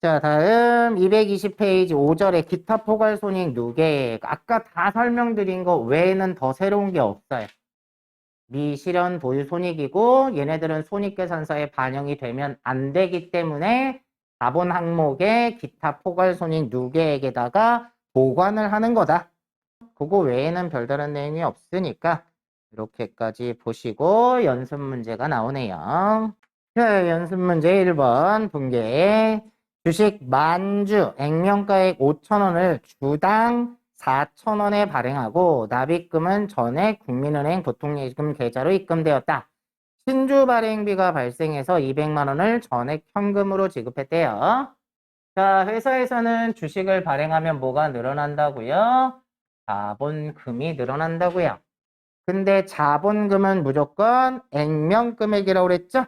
자, 다음 220페이지 5절에 기타 포괄손익 누계. 아까 다 설명드린 거 외에는 더 새로운 게 없어요. 미실현 보유 손익이고 얘네들은 손익계산서에 반영이 되면 안 되기 때문에 자본 항목에 기타 포괄손익 누계액에다가 보관을 하는 거다. 그거 외에는 별다른 내용이 없으니까 이렇게까지 보시고 연습 문제가 나오네요. 자, 연습 문제 1번 분계. 주식 만주 액면가액 5,000원을 주당 4,000원에 발행하고 납입금은 전액 국민은행 보통예금 계좌로 입금되었다. 신주 발행비가 발생해서 200만 원을 전액 현금으로 지급했대요. 자, 회사에서는 주식을 발행하면 뭐가 늘어난다고요? 자본금이 늘어난다고요. 근데 자본금은 무조건 액면금액이라고 그랬죠?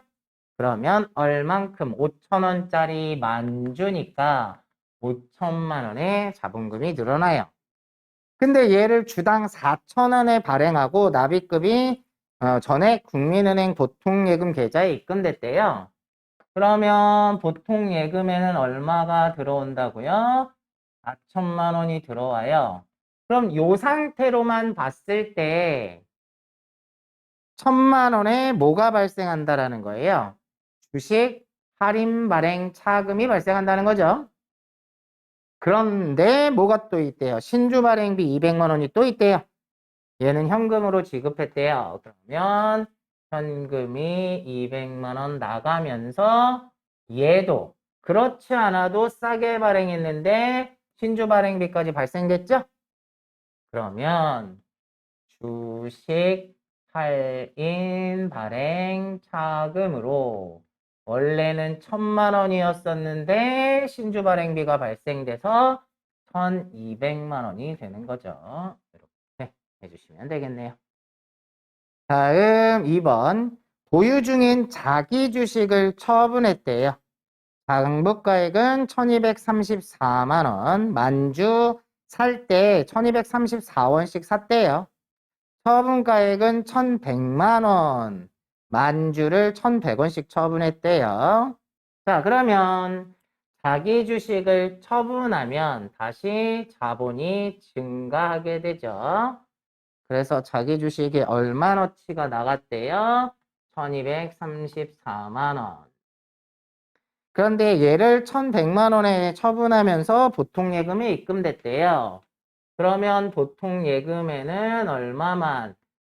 그러면 얼만큼 5,000원짜리 만주니까 5천만 원의 자본금이 늘어나요. 근데 얘를 주당 4,000원에 발행하고 납입금이 전에 국민은행 보통예금 계좌에 입금됐대요. 그러면 보통예금에는 얼마가 들어온다고요? 4천만 원이 들어와요. 그럼 이 상태로만 봤을 때 1,000만 원에 뭐가 발생한다라는 거예요? 주식 할인 발행 차금이 발생한다는 거죠. 그런데 뭐가 또 있대요? 신주 발행비 200만 원이 또 있대요. 얘는 현금으로 지급했대요. 그러면 현금이 200만 원 나가면서 얘도 그렇지 않아도 싸게 발행했는데 신주 발행비까지 발생됐죠? 그러면 주식 할인 발행 차금으로 원래는 1,000만 원이었었는데 신주 발행비가 발생돼서 1,200만 원이 되는 거죠. 이렇게 해주시면 되겠네요. 다음 2번 보유 중인 자기 주식을 처분했대요. 장부가액은 1,234만 원, 만주 살 때 1,234원씩 샀대요. 처분가액은 1,100만 원, 만주를 1,100원씩 처분했대요. 자, 그러면 자기 주식을 처분하면 다시 자본이 증가하게 되죠. 그래서 자기 주식이 얼마어치가 나갔대요? 1,234만 원. 그런데 얘를 1,100만 원에 처분하면서 보통예금이 입금됐대요. 그러면 보통예금에는 얼마만?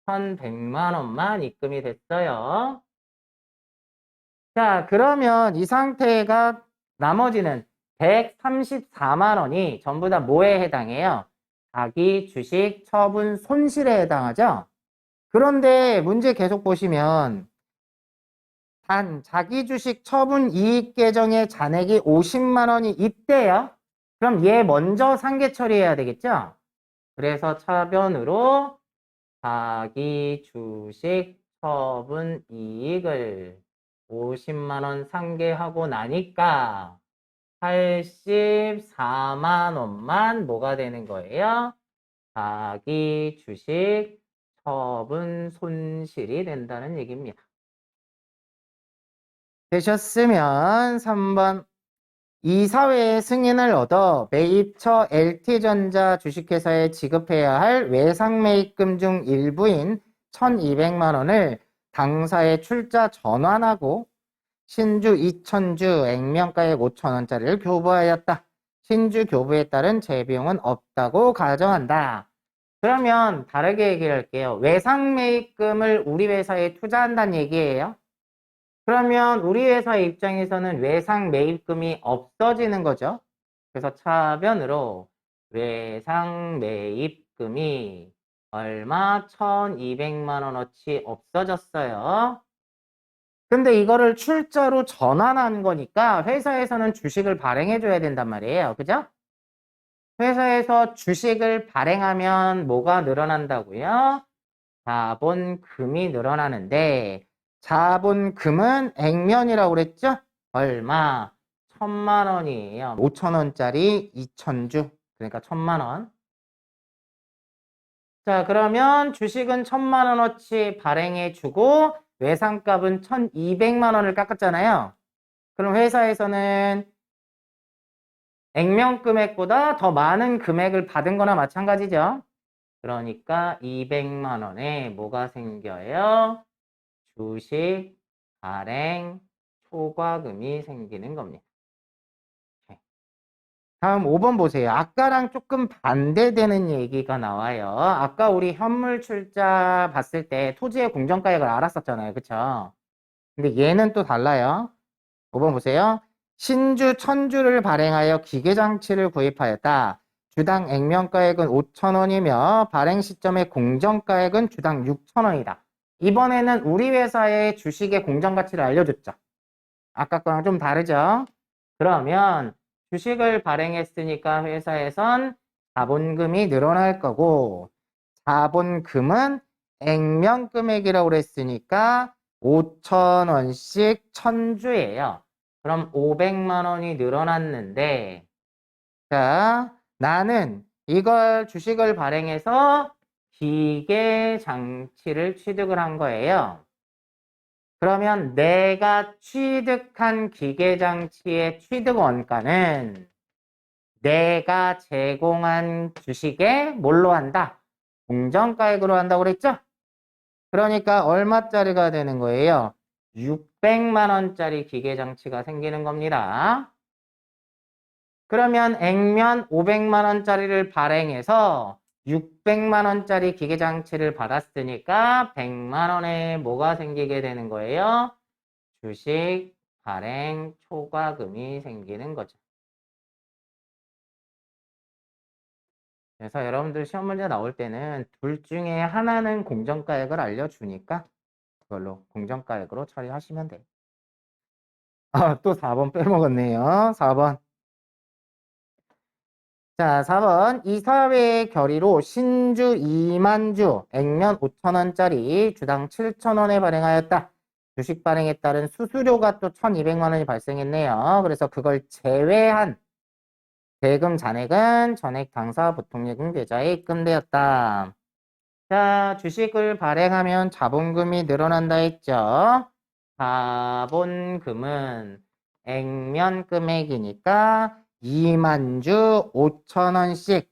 1,100만 원만 입금이 됐어요. 자, 그러면 이 상태가 나머지는 134만 원이 전부 다 뭐에 해당해요? 자기 주식 처분 손실에 해당하죠? 그런데 문제 계속 보시면 단 자기 주식 처분 이익 계정에 잔액이 50만 원이 있대요. 그럼 얘 먼저 상계 처리해야 되겠죠? 그래서 차변으로 자기 주식 처분 이익을 50만 원 상계하고 나니까 84만 원만 뭐가 되는 거예요? 자기 주식 처분 손실이 된다는 얘기입니다. 되셨으면 3번 이사회의 승인을 얻어 매입처 LT전자 주식회사에 지급해야 할 외상매입금 중 일부인 1,200만 원을 당사에 출자 전환하고 신주 2,000주 액면가액 5,000원짜리를 교부하였다. 신주 교부에 따른 재비용은 없다고 가정한다. 그러면 다르게 얘기를 할게요. 외상매입금을 우리 회사에 투자한다는 얘기예요. 그러면 우리 회사 입장에서는 외상 매입금이 없어지는 거죠. 그래서 차변으로 외상 매입금이 얼마? 1,200만 원어치 없어졌어요. 근데 이거를 출자로 전환하는 거니까 회사에서는 주식을 발행해 줘야 된단 말이에요. 그죠? 회사에서 주식을 발행하면 뭐가 늘어난다고요? 자본금이 늘어나는데 자본금은 액면이라고 그랬죠? 얼마? 1,000만 원이에요. 5,000원짜리 2,000주. 그러니까 1,000만 원. 자, 그러면 주식은 1,000만 원어치 발행해 주고 외상값은 1,200만 원을 깎았잖아요. 그럼 회사에서는 액면 금액보다 더 많은 금액을 받은 거나 마찬가지죠. 그러니까 200만 원에 뭐가 생겨요? 주식 발행 초과금이 생기는 겁니다. 다음 5번 보세요. 아까랑 조금 반대되는 얘기가 나와요. 아까 우리 현물 출자 봤을 때 토지의 공정가액을 알았었잖아요. 그쵸? 근데 얘는 또 달라요. 5번 보세요. 신주 1000주를 발행하여 기계장치를 구입하였다. 주당 액면가액은 5,000원이며 발행 시점의 공정가액은 주당 6,000원이다. 이번에는 우리 회사의 주식의 공정가치를 알려줬죠. 아까 거랑 좀 다르죠? 그러면 주식을 발행했으니까 회사에선 자본금이 늘어날 거고 자본금은 액면 금액이라고 그랬으니까 5,000원씩 1000주예요. 그럼 500만 원이 늘어났는데 자, 나는 이걸 주식을 발행해서 기계 장치를 취득을 한 거예요. 그러면 내가 취득한 기계 장치의 취득 원가는 내가 제공한 주식에 뭘로 한다? 공정가액으로 한다고 그랬죠? 그러니까 얼마짜리가 되는 거예요? 600만 원짜리 기계 장치가 생기는 겁니다. 그러면 액면 500만 원짜리를 발행해서 600만 원짜리 기계 장치를 받았으니까 100만 원에 뭐가 생기게 되는 거예요? 주식 발행 초과금이 생기는 거죠. 그래서 여러분들 시험 문제 나올 때는 둘 중에 하나는 공정가액을 알려주니까 그걸로 공정가액으로 처리하시면 돼요. 또 4번 빼먹었네요. 4번. 자, 4번. 이사회의 결의로 신주 2만주, 액면 5,000원짜리 주당 7,000원에 발행하였다. 주식 발행에 따른 수수료가 또 1,200만 원이 발생했네요. 그래서 그걸 제외한 대금 잔액은 전액 당사 보통예금 계좌에 입금되었다. 자, 주식을 발행하면 자본금이 늘어난다 했죠. 자본금은 액면 금액이니까 2만주 5,000원씩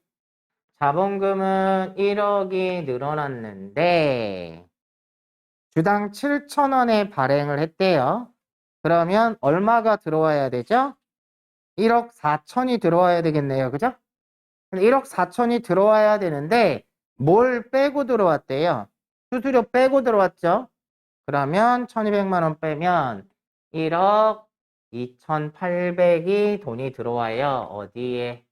자본금은 1억이 늘어났는데 주당 7,000원에 발행을 했대요. 그러면 얼마가 들어와야 되죠? 1억 4천이 들어와야 되겠네요. 그죠? 1억 4천이 들어와야 되는데 뭘 빼고 들어왔대요? 수수료 빼고 들어왔죠? 그러면 1200만 원 빼면 1억 2800이 돈이 들어와요. 어디에?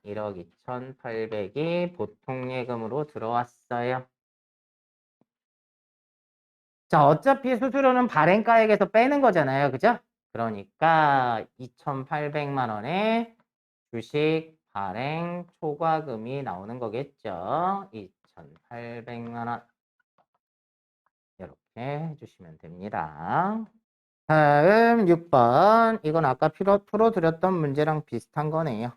1억 2800이 보통예금으로 들어왔어요. 자, 어차피 수수료는 발행가액에서 빼는 거잖아요. 그죠? 그러니까 2800만 원에 주식 발행 초과금이 나오는 거겠죠. 2800만 원. 이렇게 해주시면 됩니다. 다음 6번. 이건 아까 풀어드렸던 문제랑 비슷한 거네요.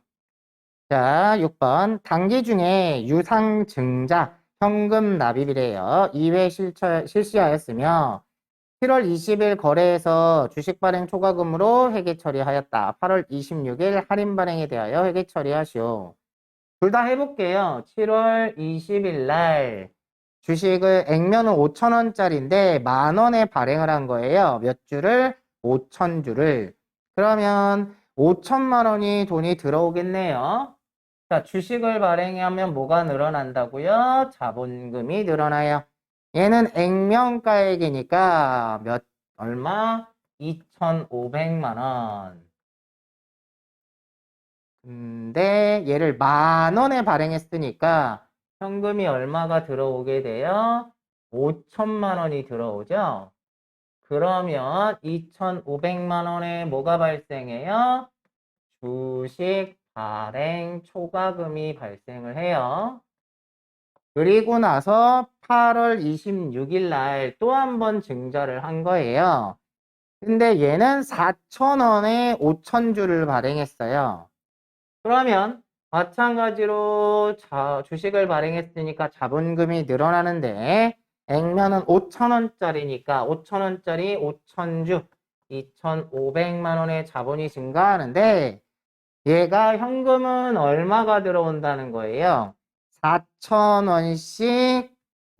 자, 6번. 단기 중에 유상증자 현금 납입이래요. 2회 실시하였으며 7월 20일 거래에서 주식 발행 초과금으로 회계 처리하였다. 8월 26일 할인 발행에 대하여 회계 처리하시오. 둘 다 해볼게요. 7월 20일 날 주식을 액면은 5,000원짜리인데 만원에 발행을 한 거예요. 몇 주를? 5,000주를. 그러면 5천만 원이 돈이 들어오겠네요. 자, 주식을 발행하면 뭐가 늘어난다고요? 자본금이 늘어나요. 얘는 액면가액이니까 얼마? 2,500만 원. 근데 얘를 만원에 발행했으니까 현금이 얼마가 들어오게 돼요? 5천만 원이 들어오죠? 그러면 2,500만 원에 뭐가 발생해요? 주식 발행 초과금이 발생을 해요. 그리고 나서 8월 26일 날 또 한 번 증자를 한 거예요. 근데 얘는 4,000원에 5,000주를 발행했어요. 그러면 마찬가지로 주식을 발행했으니까 자본금이 늘어나는데 액면은 5,000원짜리니까 5,000원짜리 5,000주 2,500만 원의 자본이 증가하는데 얘가 현금은 얼마가 들어온다는 거예요? 4,000원씩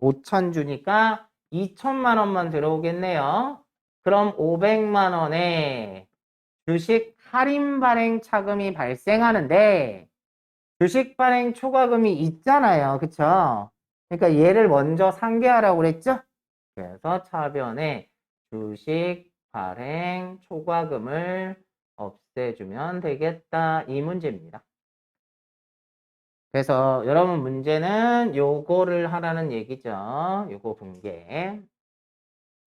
5천 주니까 2천만 원만 들어오겠네요. 그럼 500만 원에 주식 할인 발행 차금이 발생하는데 주식 발행 초과금이 있잖아요. 그쵸? 그러니까 얘를 먼저 상계하라고 그랬죠? 그래서 차변에 주식 발행 초과금을 없애주면 되겠다. 이 문제입니다. 그래서 여러분 문제는 요거를 하라는 얘기죠. 요거 분계.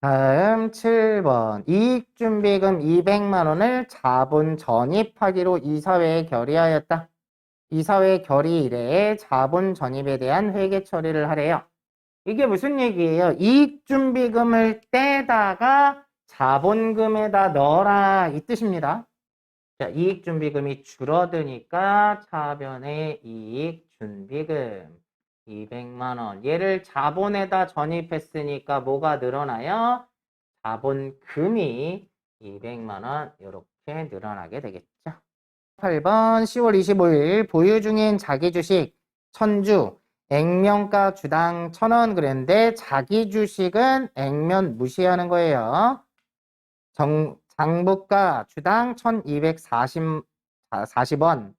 다음 7번. 이익준비금 200만 원을 자본 전입하기로 이사회에 결의하였다. 이사회 결의 이래에 자본 전입에 대한 회계 처리를 하래요. 이게 무슨 얘기예요? 이익준비금을 떼다가 자본금에다 넣어라 이 뜻입니다. 자, 이익준비금이 줄어드니까 차변의 이익준비금 200만 원. 얘를 자본에다 전입했으니까 뭐가 늘어나요? 자본금이 200만 원 이렇게 늘어나게 되겠죠. 8번 10월 25일 보유 중인 자기 주식 1000주 액면가 주당 1,000원 그랬는데 자기 주식은 액면 무시하는 거예요. 장부가 주당 1,240원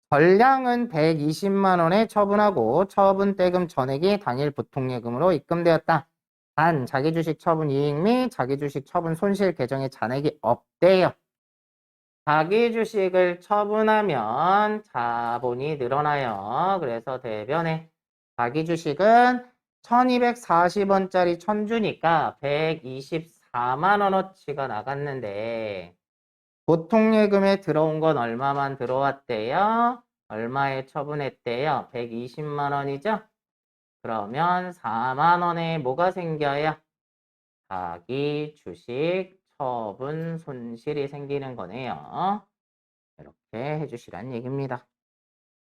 전량은 120만 원에 처분하고 처분대금 전액이 당일 보통예금으로 입금되었다. 단 자기 주식 처분 이익 및 자기 주식 처분 손실 계정에 잔액이 없대요. 자기 주식을 처분하면 자본이 늘어나요. 그래서 대변에 자기 주식은 1240원짜리 1000주니까 124만 원어치가 나갔는데 보통예금에 들어온 건 얼마만 들어왔대요? 얼마에 처분했대요? 120만 원이죠? 그러면 4만 원에 뭐가 생겨요? 자기 주식 처분 손실이 생기는 거네요. 이렇게 해주시란 얘기입니다.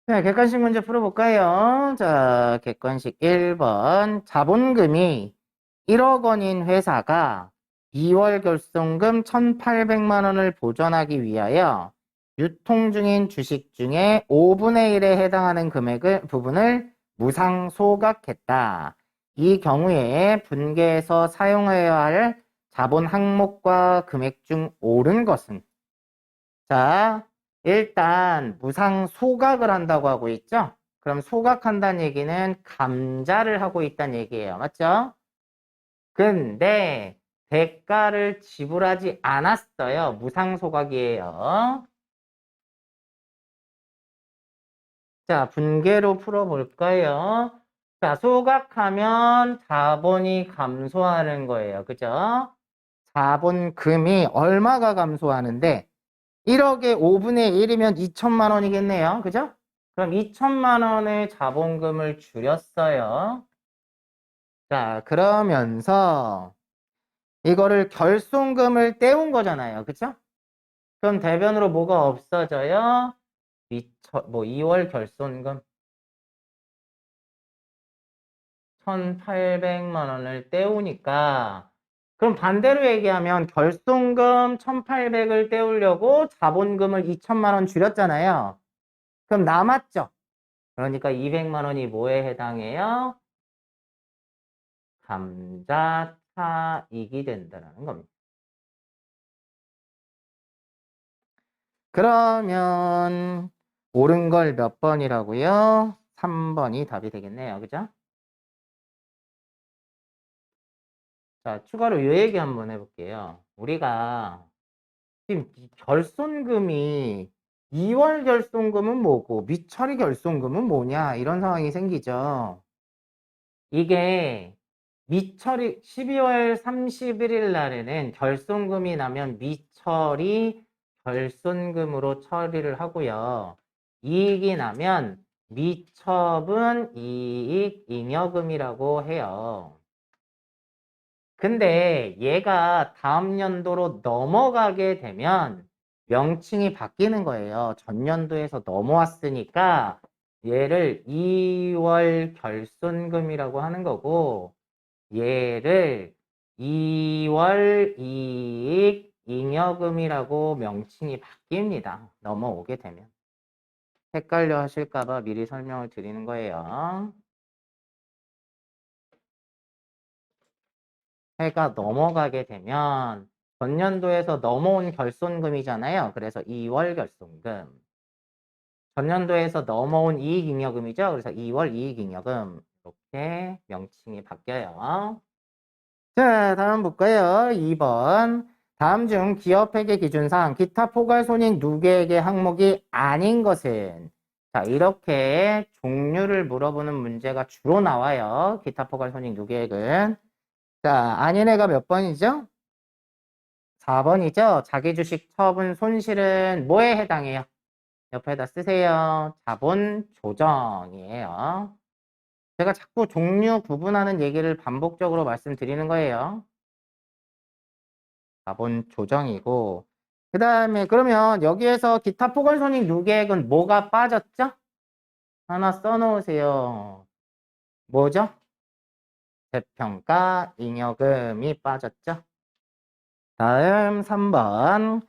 자, 객관식 문제 풀어볼까요? 자, 객관식 1번. 자본금이 1억 원인 회사가 2월 결손금 1,800만 원을 보전하기 위하여 유통 중인 주식 중에 5분의 1에 해당하는 부분을 무상 소각했다. 이 경우에 분계에서 사용해야 할 자본 항목과 금액 중 옳은 것은? 자, 일단 무상 소각을 한다고 하고 있죠? 그럼 소각한다는 얘기는 감자를 하고 있다는 얘기예요. 맞죠? 근데 대가를 지불하지 않았어요. 무상 소각이에요. 자, 분계로 풀어볼까요? 자, 소각하면 자본이 감소하는 거예요. 그죠? 자본금이 얼마가 감소하는데 1억에 5분의 1이면 2천만 원이겠네요. 그죠? 그럼 2천만 원의 자본금을 줄였어요. 자, 그러면서 이거를 결손금을 떼운 거잖아요. 그죠? 그럼 대변으로 뭐가 없어져요? 2월 결손금 1,800만 원을 떼우니까 그럼 반대로 얘기하면 결손금 1,800을 떼우려고 자본금을 2천만 원 줄였잖아요. 그럼 남았죠? 그러니까 200만 원이 뭐에 해당해요? 감자차익이 된다는 겁니다. 그러면 옳은 걸 몇 번이라고요? 3번이 답이 되겠네요. 그죠? 자, 추가로 이 얘기 한번 해볼게요. 우리가 지금 결손금이 2월 결손금은 뭐고 미처리 결손금은 뭐냐 이런 상황이 생기죠. 이게 미처리 12월 31일 날에는 결손금이 나면 미처리 결손금으로 처리를 하고요. 이익이 나면 미처분 이익 잉여금이라고 해요. 근데 얘가 다음 연도로 넘어가게 되면 명칭이 바뀌는 거예요. 전년도에서 넘어왔으니까 얘를 2월 결손금이라고 하는 거고 얘를 2월 이익 잉여금이라고 명칭이 바뀝니다. 넘어오게 되면. 헷갈려 하실까봐 미리 설명을 드리는 거예요. 해가 넘어가게 되면 전년도에서 넘어온 결손금이잖아요. 그래서 2월 결손금. 전년도에서 넘어온 이익잉여금이죠. 그래서 2월 이익잉여금. 이렇게 명칭이 바뀌어요. 자, 다음 볼까요? 2번. 다음 중 기업회계 기준상 기타 포괄손익 누계액의 항목이 아닌 것은? 자, 이렇게 종류를 물어보는 문제가 주로 나와요. 기타 포괄손익 누계액은. 자, 아닌 애가 몇 번이죠? 4번이죠. 자기 주식 처분 손실은 뭐에 해당해요? 옆에다 쓰세요. 자본 조정이에요. 제가 자꾸 종류 구분하는 얘기를 반복적으로 말씀드리는 거예요. 자본 조정이고, 그 다음에 그러면 여기에서 기타 포괄손익 누계액은 뭐가 빠졌죠? 하나 써놓으세요. 뭐죠? 재평가 잉여금이 빠졌죠? 다음 3번.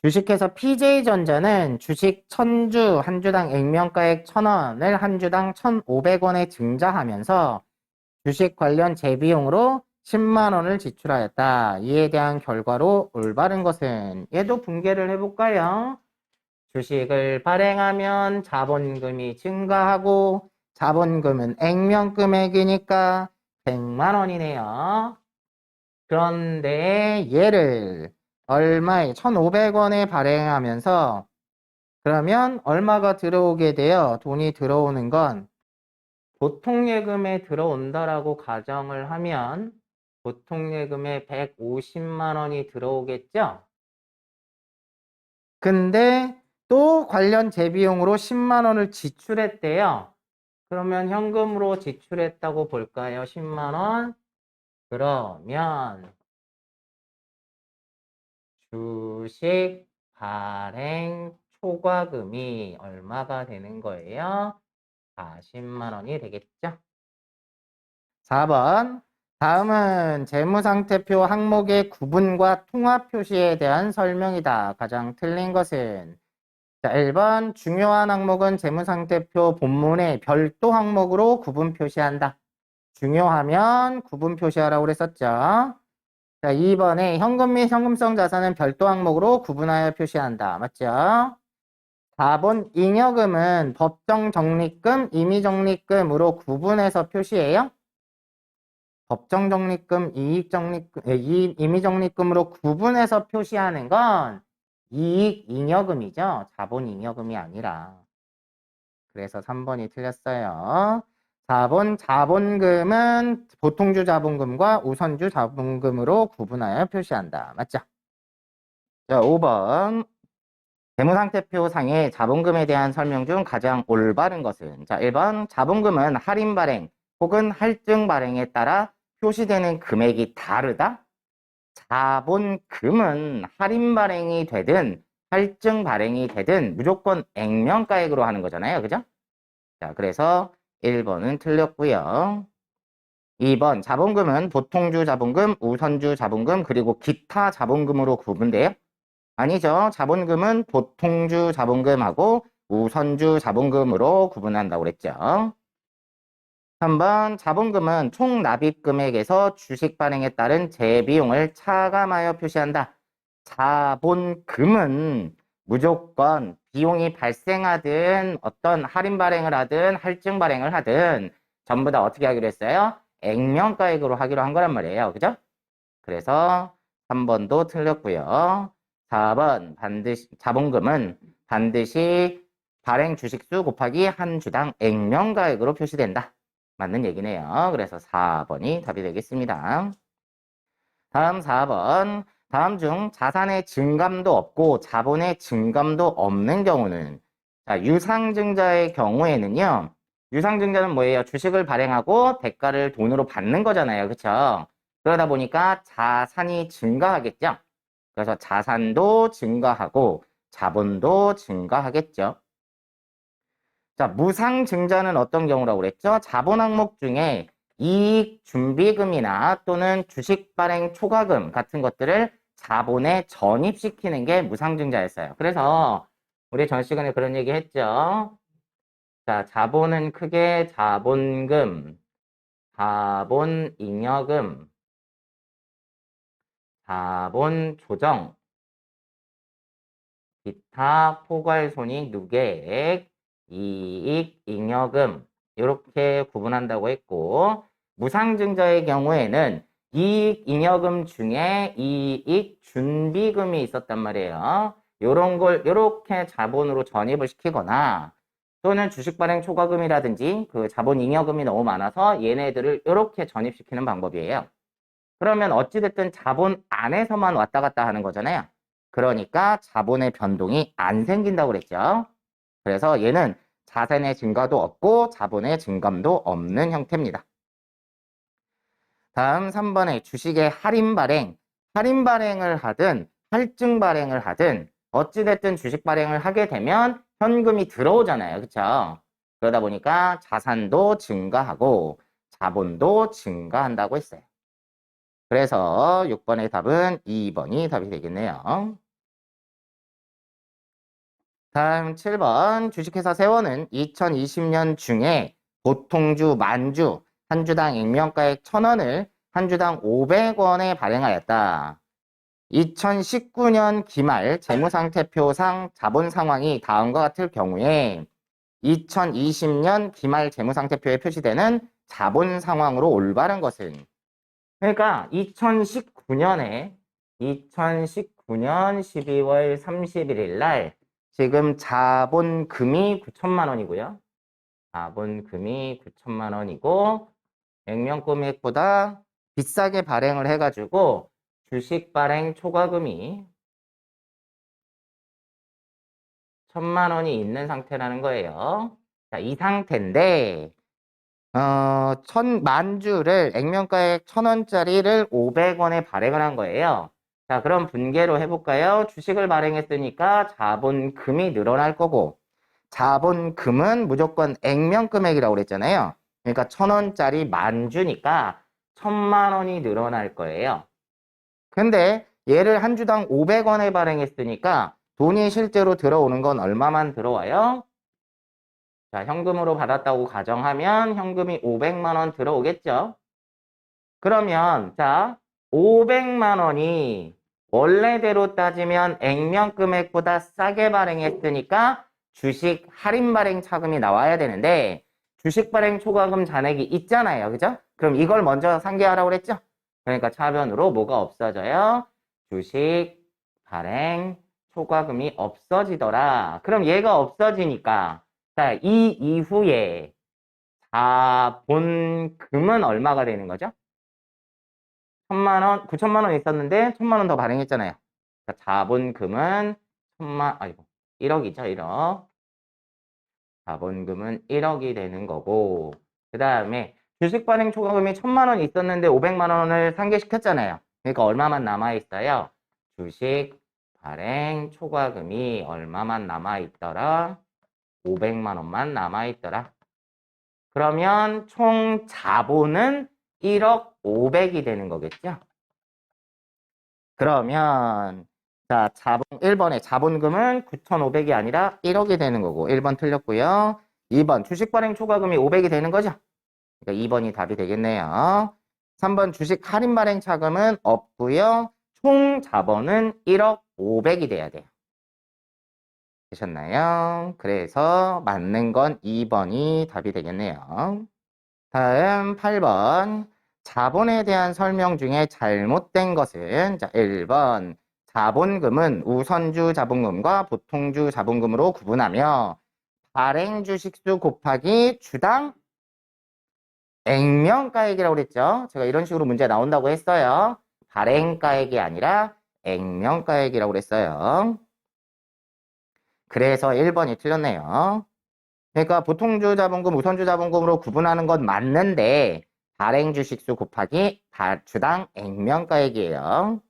주식회사 PJ전자는 주식 1000주 한 주당 액면가액 1000원을 한 주당 1500원에 증자하면서 주식 관련 재비용으로 10만 원을 지출하였다. 이에 대한 결과로 올바른 것은? 얘도 분개를 해볼까요? 주식을 발행하면 자본금이 증가하고 자본금은 액면금액이니까 100만 원이네요. 그런데 얘를 얼마에 1,500원에 발행하면서 그러면 얼마가 들어오게 돼요? 돈이 들어오는 건 보통예금에 들어온다라고 가정을 하면 보통예금에 150만 원이 들어오겠죠? 근데 또 관련 재비용으로 10만 원을 지출했대요. 그러면 현금으로 지출했다고 볼까요? 10만 원? 그러면 주식 발행 초과금이 얼마가 되는 거예요? 40만 원이 되겠죠? 4번. 다음은 재무상태표 항목의 구분과 통합 표시에 대한 설명이다. 가장 틀린 것은? 자, 1번. 중요한 항목은 재무상태표 본문의 별도 항목으로 구분 표시한다. 중요하면 구분 표시하라고 그랬었죠. 자, 2번에 현금 및 현금성 자산은 별도 항목으로 구분하여 표시한다. 맞죠? 4번 잉여금은 법정 적립금, 임의 적립금으로 구분해서 표시해요. 법정 적립금, 이익 적립금, 임의 적립금으로 구분해서 표시하는 건 이익 잉여금이죠. 자본 잉여금이 아니라. 그래서 3번이 틀렸어요. 4번 자본금은 보통주 자본금과 우선주 자본금으로 구분하여 표시한다. 맞죠? 자, 5번. 재무상태표상의 자본금에 대한 설명 중 가장 올바른 것은? 자, 1번 자본금은 할인 발행 혹은 할증 발행에 따라 표시되는 금액이 다르다. 자본금은 할인 발행이 되든 할증 발행이 되든 무조건 액면가액으로 하는 거잖아요. 그죠? 자, 그래서 1번은 틀렸고요. 2번 자본금은 보통주 자본금, 우선주 자본금, 그리고 기타 자본금으로 구분돼요. 아니죠. 자본금은 보통주 자본금하고 우선주 자본금으로 구분한다고 그랬죠. 3번 자본금은 총 납입 금액에서 주식 발행에 따른 재비용을 차감하여 표시한다. 자본금은 무조건 비용이 발생하든 어떤 할인 발행을 하든 할증 발행을 하든 전부 다 어떻게 하기로 했어요? 액면가액으로 하기로 한 거란 말이에요. 그죠? 그래서 3번도 틀렸고요. 4번 자본금은 반드시 발행 주식수 곱하기 한 주당 액면가액으로 표시된다. 맞는 얘기네요. 그래서 4번이 답이 되겠습니다. 다음 4번. 다음 중 자산의 증감도 없고 자본의 증감도 없는 경우는? 자, 유상증자의 경우에는요. 유상증자는 뭐예요? 주식을 발행하고 대가를 돈으로 받는 거잖아요. 그렇죠? 그러다 보니까 자산이 증가하겠죠. 그래서 자산도 증가하고 자본도 증가하겠죠. 자, 무상증자는 어떤 경우라고 그랬죠? 자본 항목 중에 이익 준비금이나 또는 주식 발행 초과금 같은 것들을 자본에 전입시키는 게 무상증자였어요. 그래서 우리 전 시간에 그런 얘기 했죠. 자, 자본은 크게 자본금, 자본잉여금, 자본조정, 기타 포괄손익 누계액, 이익잉여금 이렇게 구분한다고 했고, 무상증자의 경우에는 이익잉여금 중에 이익준비금이 있었단 말이에요. 요런 걸 요렇게 자본으로 전입을 시키거나 또는 주식발행 초과금이라든지 그 자본잉여금이 너무 많아서 얘네들을 요렇게 전입시키는 방법이에요. 그러면 어찌됐든 자본 안에서만 왔다 갔다 하는 거잖아요. 그러니까 자본의 변동이 안 생긴다고 그랬죠. 그래서 얘는 자산의 증가도 없고 자본의 증감도 없는 형태입니다. 다음 3번에 주식의 할인 발행. 할인 발행을 하든 할증 발행을 하든 어찌됐든 주식 발행을 하게 되면 현금이 들어오잖아요. 그렇죠? 그러다 보니까 자산도 증가하고 자본도 증가한다고 했어요. 그래서 6번의 답은 2번이 답이 되겠네요. 다음 7번 주식회사 세원은 2020년 중에 보통주 만주 한 주당 액면가액 1,000원을 한 주당 500원에 발행하였다. 2019년 기말 재무상태표상 자본 상황이 다음과 같을 경우에 2020년 기말 재무상태표에 표시되는 자본 상황으로 올바른 것은, 그러니까 2019년 12월 31일 날 지금 자본금이 9천만 원이고요. 자본금이 9천만 원이고 액면금액보다 비싸게 발행을 해가지고 주식 발행 초과금이 1,000만 원이 있는 상태라는 거예요. 자, 이 상태인데 만주를 액면가액 1,000원짜리를 500원에 발행을 한 거예요. 자, 그럼 분개로 해볼까요? 주식을 발행했으니까 자본금이 늘어날 거고, 자본금은 무조건 액면금액이라고 그랬잖아요. 그러니까 1,000원짜리 만주니까 1,000만 원이 늘어날 거예요. 근데 얘를 한 주당 500원에 발행했으니까 돈이 실제로 들어오는 건 얼마만 들어와요? 자, 현금으로 받았다고 가정하면 현금이 500만 원 들어오겠죠? 그러면 자, 500만 원이 원래대로 따지면 액면 금액보다 싸게 발행했으니까 주식 할인 발행 차금이 나와야 되는데 주식 발행 초과금 잔액이 있잖아요. 그죠? 그럼 이걸 먼저 상기하라고 그랬죠? 그러니까 차변으로 뭐가 없어져요? 주식 발행 초과금이 없어지더라. 그럼 얘가 없어지니까 자, 이 이후에 자본금은 얼마가 되는 거죠? 1,000만 원, 9천만 원 있었는데 1,000만 원 더 발행했잖아요. 그러니까 자본금은 1억이죠, 1억. 자본금은 1억이 되는 거고, 그 다음에 주식 발행 초과금이 1,000만 원 있었는데 500만 원을 상계시켰잖아요. 그러니까 얼마만 남아있어요? 주식 발행 초과금이 얼마만 남아있더라? 500만 원만 남아있더라. 그러면 총 자본은 1억 500이 되는 거겠죠? 그러면 자, 1번에 자본금은 9,500이 아니라 1억이 되는 거고 1번 틀렸고요. 2번 주식 발행 초과금이 500이 되는 거죠? 그러니까 2번이 답이 되겠네요. 3번 주식 할인 발행 차금은 없고요. 총 자본은 1억 500이 돼야 돼요. 되셨나요? 그래서 맞는 건 2번이 답이 되겠네요. 다음 8번. 자본에 대한 설명 중에 잘못된 것은 자, 1번. 자본금은 우선주 자본금과 보통주 자본금으로 구분하며 발행 주식수 곱하기 주당 액면가액이라고 그랬죠. 제가 이런 식으로 문제 나온다고 했어요. 발행가액이 아니라 액면가액이라고 그랬어요. 그래서 1번이 틀렸네요. 그러니까 보통주 자본금, 우선주 자본금으로 구분하는 건 맞는데 발행 주식수 곱하기 주당 액면가액이에요.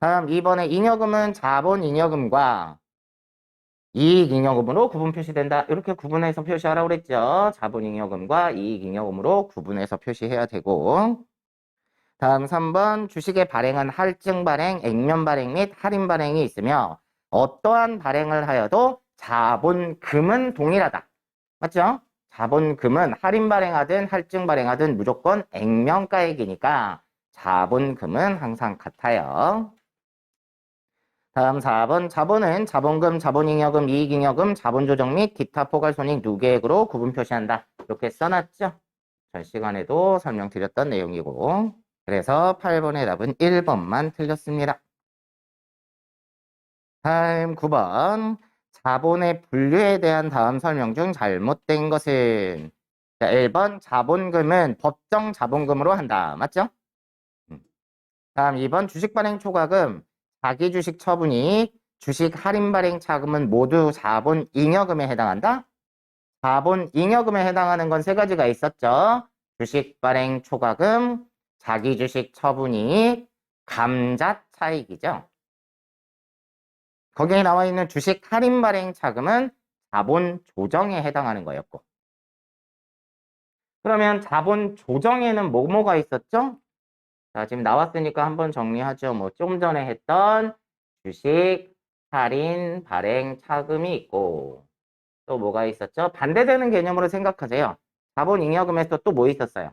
다음 2번에 잉여금은 자본 잉여금과 이익 잉여금으로 구분 표시된다. 이렇게 구분해서 표시하라고 그랬죠. 자본 잉여금과 이익 잉여금으로 구분해서 표시해야 되고, 다음 3번 주식의 발행은 할증 발행, 액면 발행 및 할인 발행이 있으며 어떠한 발행을 하여도 자본금은 동일하다. 맞죠? 자본금은 할인 발행하든 할증 발행하든 무조건 액면가액이니까 자본금은 항상 같아요. 다음 4번 자본은 자본금, 자본잉여금, 이익잉여금, 자본조정 및 기타 포괄손익 누계액으로 구분 표시한다. 이렇게 써놨죠? 전 시간에도 설명드렸던 내용이고 그래서 8번의 답은 1번만 틀렸습니다. 다음 9번 자본의 분류에 대한 다음 설명 중 잘못된 것은 자, 1번 자본금은 법정 자본금으로 한다. 맞죠? 다음 2번 주식 발행 초과금, 자기 주식 처분이익, 주식 할인 발행 차금은 모두 자본 잉여금에 해당한다. 자본 잉여금에 해당하는 건 세 가지가 있었죠. 주식 발행 초과금, 자기 주식 처분이익, 감자 차익이죠. 거기에 나와 있는 주식 할인 발행 차금은 자본 조정에 해당하는 거였고. 그러면 자본 조정에는 뭐가 있었죠? 자, 지금 나왔으니까 한번 정리하죠. 뭐 좀 전에 했던 주식 할인 발행 차금이 있고 또 뭐가 있었죠? 반대되는 개념으로 생각하세요. 자본 잉여금에서 또 뭐 있었어요?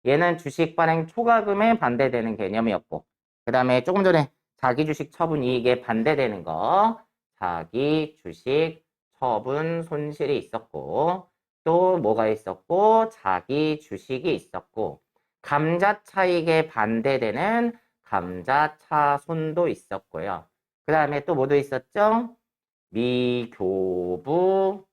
얘는 주식 발행 초과금에 반대되는 개념이었고 그 다음에 조금 전에 자기 주식 처분 이익에 반대되는 거 자기 주식 처분 손실이 있었고 또 뭐가 있었고 자기 주식이 있었고 감자 차익에 반대되는 감자 차손도 있었고요. 그 다음에 또 뭐도 있었죠? 미교부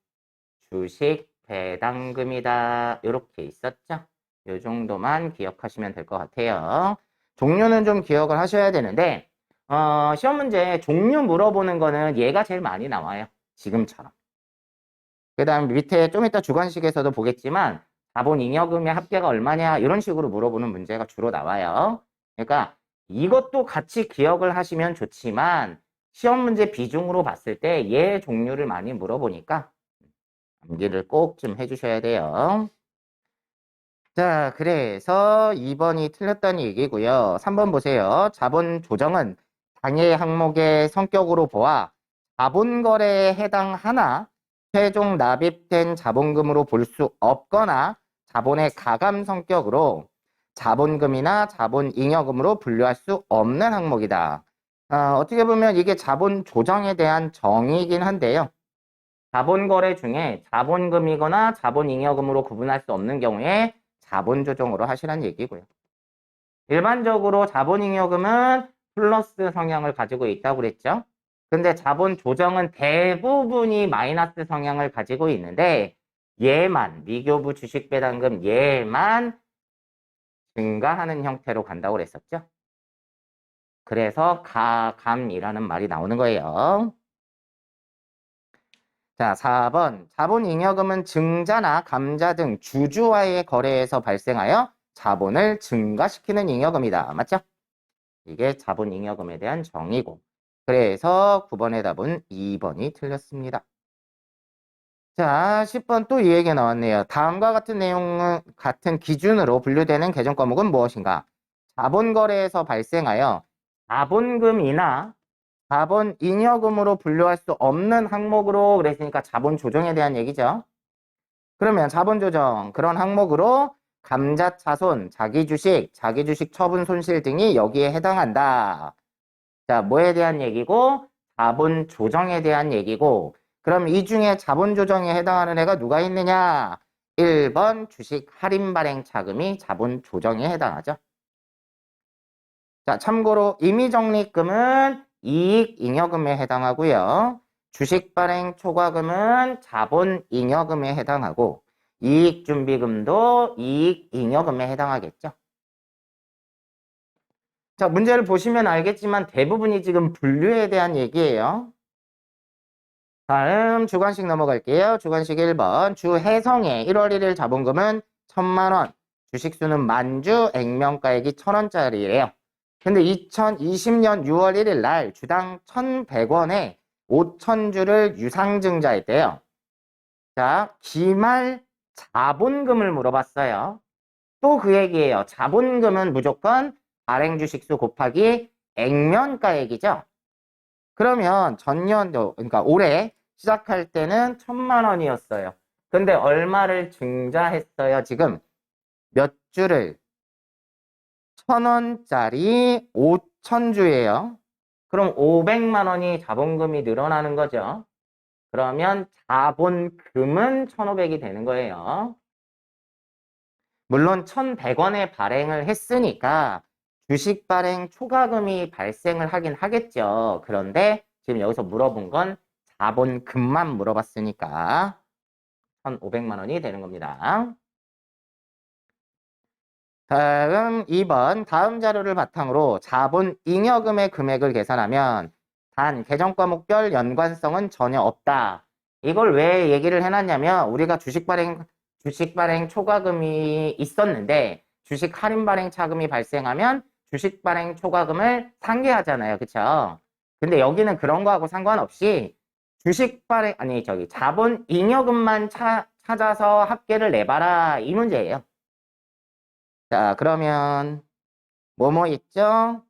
주식 배당금이다. 이렇게 있었죠? 이 정도만 기억하시면 될 것 같아요. 종류는 좀 기억을 하셔야 되는데 시험 문제 종류 물어보는 거는 얘가 제일 많이 나와요. 지금처럼. 그 다음 밑에 좀 이따 주관식에서도 보겠지만 자본 잉여금의 합계가 얼마냐 이런 식으로 물어보는 문제가 주로 나와요. 그러니까 이것도 같이 기억을 하시면 좋지만 시험 문제 비중으로 봤을 때 얘 종류를 많이 물어보니까 암기를 꼭 좀 해주셔야 돼요. 자, 그래서 2번이 틀렸다는 얘기고요. 3번 보세요. 자본 조정은 당해 항목의 성격으로 보아 자본거래에 해당하나 최종 납입된 자본금으로 볼 수 없거나 자본의 가감 성격으로 자본금이나 자본잉여금으로 분류할 수 없는 항목이다. 어떻게 보면 이게 자본 조정에 대한 정의이긴 한데요. 자본거래 중에 자본금이거나 자본잉여금으로 구분할 수 없는 경우에 자본조정으로 하시라는 얘기고요. 일반적으로 자본잉여금은 플러스 성향을 가지고 있다고 그랬죠. 근데 자본조정은 대부분이 마이너스 성향을 가지고 있는데 얘만 미교부 주식배당금 얘만 증가하는 형태로 간다고 그랬었죠. 그래서 가감이라는 말이 나오는 거예요. 자, 4번. 자본잉여금은 증자나 감자 등 주주와의 거래에서 발생하여 자본을 증가시키는 잉여금이다. 맞죠? 이게 자본잉여금에 대한 정의고. 그래서 9번의 답은 2번이 틀렸습니다. 자, 10번 또 이 얘기 나왔네요. 다음과 같은 내용은 같은 기준으로 분류되는 개정 과목은 무엇인가? 자본거래에서 발생하여 자본금이나 자본잉여금으로 분류할 수 없는 항목으로 그랬으니까 자본조정에 대한 얘기죠. 그러면 자본조정 그런 항목으로 감자차손, 자기주식 처분 손실 등이 여기에 해당한다. 자, 뭐에 대한 얘기고? 자본조정에 대한 얘기고 그럼 이 중에 자본조정에 해당하는 애가 누가 있느냐? 1번 주식 할인 발행 차금이 자본조정에 해당하죠. 자, 참고로 임의적립금은 이익잉여금에 해당하고요. 주식 발행 초과금은 자본잉여금에 해당하고 이익준비금도 이익잉여금에 해당하겠죠. 자, 문제를 보시면 알겠지만 대부분이 지금 분류에 대한 얘기예요. 다음 주관식 넘어갈게요. 주관식 1번 주혜성의 1월 1일 자본금은 1,000만원, 주식수는 만주, 액면가액이 1,000원짜리래요. 근데 2020년 6월 1일 날 주당 1,100원에 5,000주를 유상증자했대요. 자, 기말 자본금을 물어봤어요. 또 그 얘기예요. 자본금은 무조건 발행 주식수 곱하기 액면가액이죠. 그러면 전년도, 그러니까 올해 시작할 때는 1,000만 원이었어요. 근데 얼마를 증자했어요? 지금 몇 주를? 1,000원짜리 5,000주예요. 그럼 500만 원이 자본금이 늘어나는 거죠. 그러면 자본금은 1,500이 되는 거예요. 물론 1,100원에 발행을 했으니까 주식 발행 초과금이 발생을 하긴 하겠죠. 그런데 지금 여기서 물어본 건 자본금만 물어봤으니까 1,500만 원이 되는 겁니다. 다음 2번 다음 자료를 바탕으로 자본 잉여금의 금액을 계산하면 단 계정 과목별 연관성은 전혀 없다. 이걸 왜 얘기를 해놨냐면 우리가 주식 발행 초과금이 있었는데 주식 할인 발행 차금이 발생하면 주식 발행 초과금을 상계하잖아요. 그쵸? 근데 여기는 그런 거하고 상관없이 자본 잉여금만 찾아서 합계를 내봐라. 이 문제예요. 자, 그러면 뭐뭐 있죠?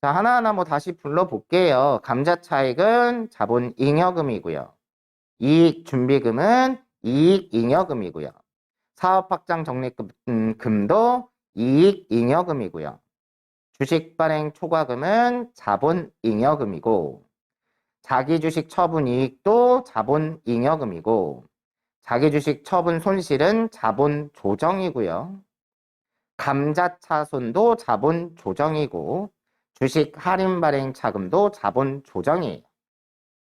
자, 하나하나 뭐 다시 불러볼게요. 감자차익은 자본 잉여금이고요. 이익준비금은 이익잉여금이고요. 사업확장 적립금도 이익잉여금이고요. 주식발행 초과금은 자본잉여금이고 자기주식 처분이익도 자본잉여금이고 자기주식 처분 손실은 자본조정이고요. 감자차손도 자본조정이고 주식 할인 발행 차금도 자본조정이에요.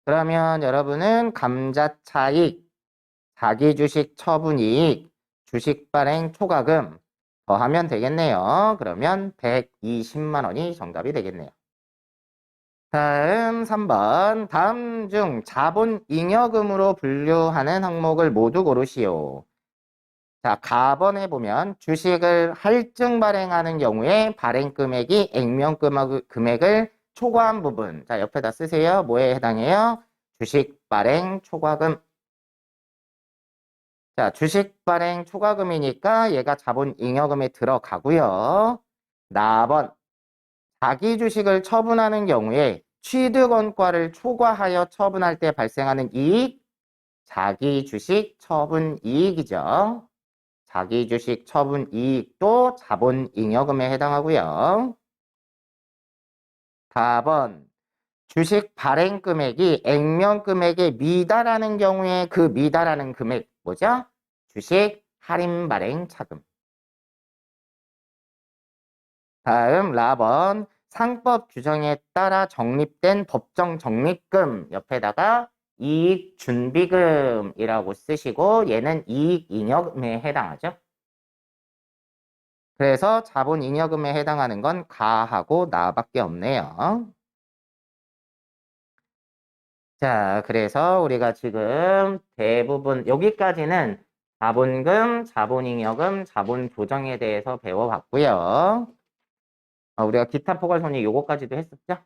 그러면 여러분은 감자차익, 자기주식 처분이익, 주식 발행 초과금 더하면 되겠네요. 그러면 120만 원이 정답이 되겠네요. 다음 3번. 다음 중 자본 잉여금으로 분류하는 항목을 모두 고르시오. 자, 가번에 보면 주식을 할증 발행하는 경우에 발행 금액이 액면 금액을 초과한 부분. 자, 옆에다 쓰세요. 뭐에 해당해요? 주식 발행 초과금. 자, 주식 발행 초과금이니까 얘가 자본 잉여금에 들어가고요. 나번 자기 주식을 처분하는 경우에 취득원가를 초과하여 처분할 때 발생하는 이익, 자기 주식 처분 이익이죠. 자기 주식 처분 이익도 자본 잉여금에 해당하고요. 4번 주식 발행 금액이 액면 금액에 미달하는 경우에 그 미달하는 금액 뭐죠? 주식 할인 발행 차금. 다음 라번 상법 규정에 따라 적립된 법정 적립금 옆에다가 이익 준비금이라고 쓰시고 얘는 이익 잉여금에 해당하죠. 그래서 자본 잉여금에 해당하는 건 가하고 나밖에 없네요. 자, 그래서 우리가 지금 대부분 여기까지는 자본금, 자본잉여금, 자본조정에 대해서 배워봤고요. 우리가 기타 포괄손익 요거까지도 했었죠?